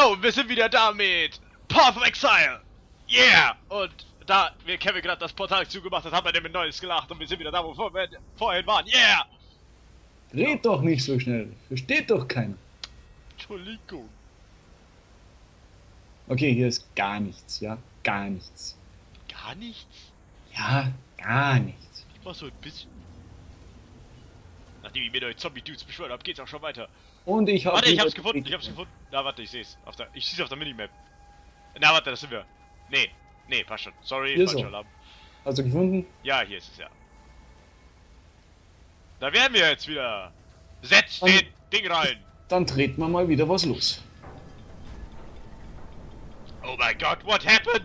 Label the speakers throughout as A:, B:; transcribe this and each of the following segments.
A: Jo, wir sind wieder da mit Path of Exile. Yeah! Und da wir Kevin gerade das Portal zugemacht hat, haben wir dem Neues gelacht und wir sind wieder da, wo wir vorhin waren. Yeah!
B: Red doch nicht so schnell. Versteht doch keiner.
A: Entschuldigung.
B: Okay, hier ist gar nichts, ja? Gar nichts.
A: Gar nichts?
B: Ja, gar nichts.
A: Ich mach so ein bisschen. Nachdem ich mir neue Zombie-Dudes beschwört habe, geht's auch schon weiter.
B: Und ich habe.
A: Warte, ich hab's gefunden. Na, warte, ich seh's. Ich seh's auf der Minimap. Na, warte, das sind wir. Nee, passt schon. Sorry,
B: Hier
A: falscher
B: so.
A: Alarm.
B: Hast du gefunden?
A: Ja, hier ist es, ja. Da werden wir jetzt wieder. Setz
B: Dann-
A: den Ding rein!
B: Dann treten wir mal wieder was los.
A: Oh mein Gott, what happened?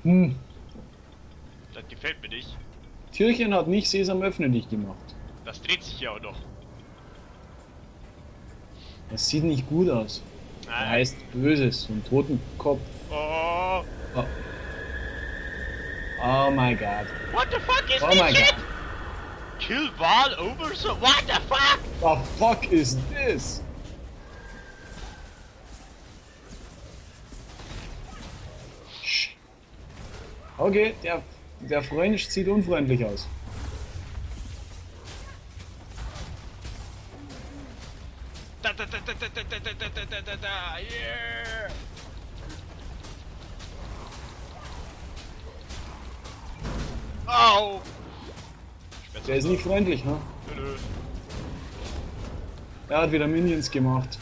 B: Hm.
A: Das gefällt mir nicht.
B: Türchen hat nicht Sesam öffne dich gemacht.
A: Das dreht sich hier auch noch.
B: Das sieht nicht gut aus. Das
A: Nein.
B: heißt Böses, so ein Totenkopf.
A: Oh,
B: Oh, oh my god.
A: what the fuck is
B: Oh
A: this
B: my
A: shit?
B: god.
A: Kill Val over so. What the fuck?
B: The fuck is this? Sch- Okay, der Freund sieht unfreundlich aus.
A: Da, yeah. Au!
B: Der ist nicht freundlich, ne?
A: Nö.
B: Er hat wieder Minions gemacht.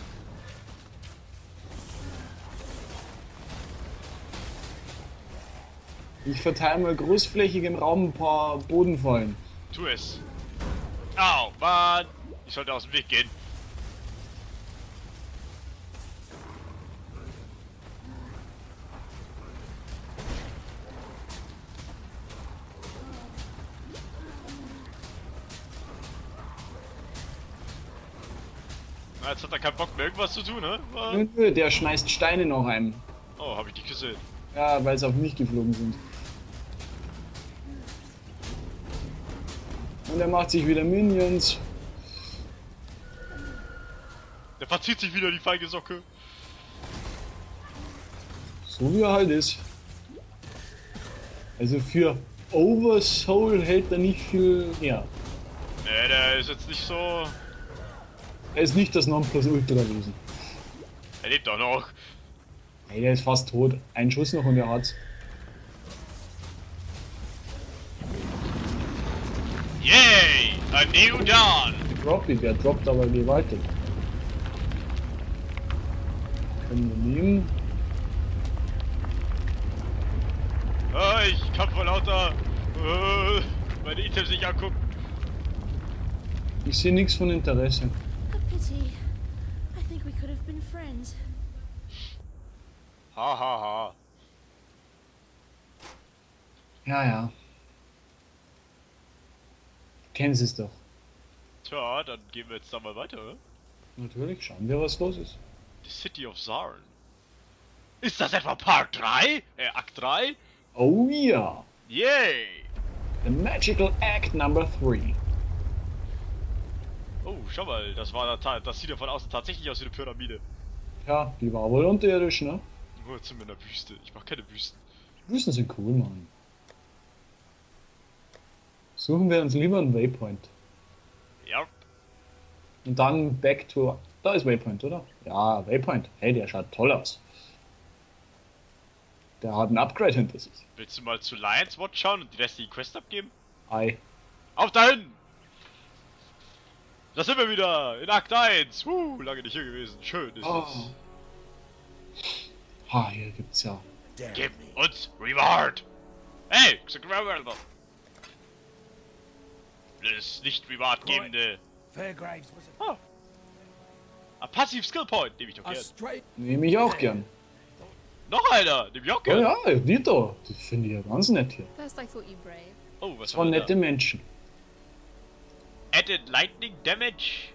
B: Ich verteile mal großflächig im Raum ein paar Bodenfallen.
A: Tu es. Au, Mann! Ich sollte aus dem Weg gehen. Na, jetzt hat er keinen Bock mehr irgendwas zu tun, ne?
B: Nö, der schmeißt Steine noch ein.
A: Oh, hab ich nicht gesehen.
B: Ja, weil sie auf mich geflogen sind. Und er macht sich wieder Minions.
A: Der verzieht sich wieder die feige Socke.
B: So wie er halt ist. Also für Oversoul hält er nicht viel her.
A: Nee, der ist jetzt nicht so.
B: Er ist nicht das Nonplusultra-Wesen.
A: Er lebt doch noch.
B: Hey, der ist fast tot. Ein Schuss noch und er hat's.
A: Yay! A new dawn!
B: Der droppt aber gewaltig. Können wir nehmen.
A: Ich kann vor lauter meine Items nicht angucken.
B: Ich sehe nichts von Interesse.
C: A pity. I think we could have been friends.
A: Ha ha ha.
B: Ja, ja. Du kennst es doch.
A: Tja, dann gehen wir jetzt da mal weiter. Oder?
B: Natürlich, schauen wir, was los ist.
A: The City of Zarn. Ist das etwa Part 3? Akt 3?
B: Oh ja!
A: Yay!
B: The Magical Act Number 3.
A: Oh, schau mal, das sieht ja von außen tatsächlich aus wie eine Pyramide.
B: Ja, die war wohl unterirdisch, ne?
A: Nur jetzt sind wir in der Wüste. Ich mach keine Wüsten.
B: Wüsten sind cool, Mann. Suchen wir uns lieber einen Waypoint.
A: Ja.
B: Und dann back to... Da ist Waypoint, oder? Ja, Waypoint. Hey, der schaut toll aus. Der hat ein Upgrade hinter sich.
A: Willst du mal zu Lions Watch schauen und die restliche Quest abgeben?
B: Ei.
A: Auf dahin! Da sind wir wieder in Akt 1. Lange nicht hier gewesen. Schön ist
B: Oh.
A: es.
B: Ha, hier gibt's ja...
A: Gib uns Reward! Hey, das nicht Reward gebende.
D: Fairgraves was
A: Oh. Ein Passiv Skill Point, nehme ich doch
D: a
A: gern.
D: straight
B: Nehme ich auch gern.
A: Noch einer, nehme ich auch
B: Oh
A: gern.
B: ja, Dito. Das finde ich ja ganz nett hier.
C: First I thought you brave.
A: Oh, was
B: Das waren
A: haben wir
B: nette Menschen.
A: da? Added Lightning Damage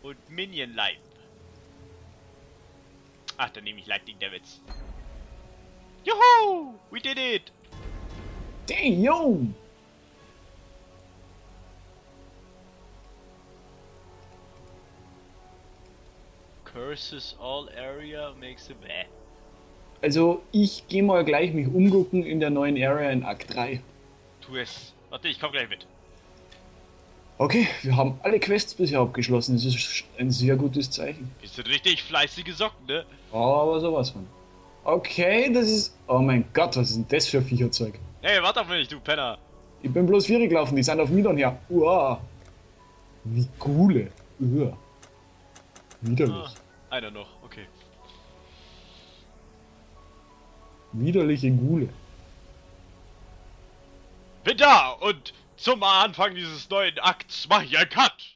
A: und Minion Life. Ach, dann nehme ich Lightning Damage. Juhu! We did it!
B: Damn!
A: versus all area makes a bäh.
B: Also, ich gehe mal gleich mich umgucken in der neuen Area in Akt 3.
A: Tu es. Warte, ich komm gleich mit.
B: Okay, wir haben alle Quests bisher abgeschlossen. Das ist ein sehr gutes Zeichen.
A: Bist du richtig fleißige Socken, ne?
B: Aber sowas von. Okay, das ist... Oh mein Gott, was ist denn das für ein Viecherzeug?
A: Hey, warte auf mich, du Penner.
B: Ich bin bloß 4 gelaufen, die sind auf Midon her. Uah. Wie coole. Uah. Widerlich.
A: Ah, einer noch, okay.
B: Widerliche Gule.
A: Bin da und zum Anfang dieses neuen Akts mache ich einen Cut.